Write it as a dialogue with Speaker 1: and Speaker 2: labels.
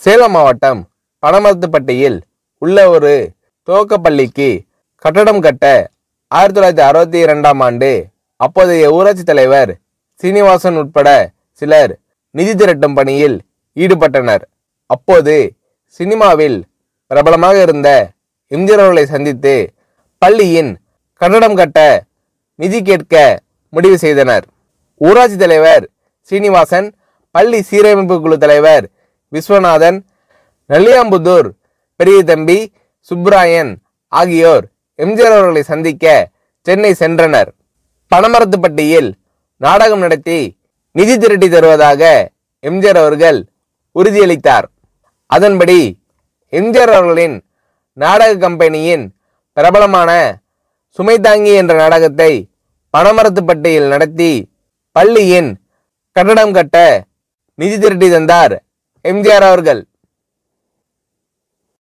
Speaker 1: சேலம் மாவட்டம் பனமரத்துப்பட்டியில் உள்ள ஒரு துவக்கப்பள்ளிக்கு கட்டடம் கட்ட 1962ஆம் ஆண்டு அப்போதைய ஊராட்சி தலைவர் சீனிவாசன் உட்பட சிலர் நிதி திரட்டும் பணியில் ஈடுபட்டனர். அப்போது சினிமாவில் பிரபலமாக இருந்த எம்ஜிஆர் அவர்களை சந்தித்து பள்ளியின் கட்டடம் கட்ட நிதி கேட்க முடிவு செய்தனர். ஊராட்சி தலைவர் சீனிவாசன், பள்ளி சீரமைப்பு குழு தலைவர் விஸ்வநாதன், நெல்லியாம்புதூர் பெரிய தம்பி சுப்ராயன் ஆகியோர் எம்ஜிஆர் அவர்களை சந்திக்க சென்னை சென்றனர். பனமரத்துப்பட்டியில் நாடகம் நடத்தி நிதி திரட்டி தருவதாக எம்ஜிஆர் அவர்கள் உறுதியளித்தார். அதன்படி எம்ஜிஆர் அவர்களின் நாடக கம்பெனியின் பிரபலமான சுமைதாங்கி என்ற நாடகத்தை பனமரத்துப்பட்டியில் நடத்தி பள்ளியின் கட்டடம் கட்ட நிதி திரட்டி தந்தார் எம்ஜிஆர் அவர்கள்.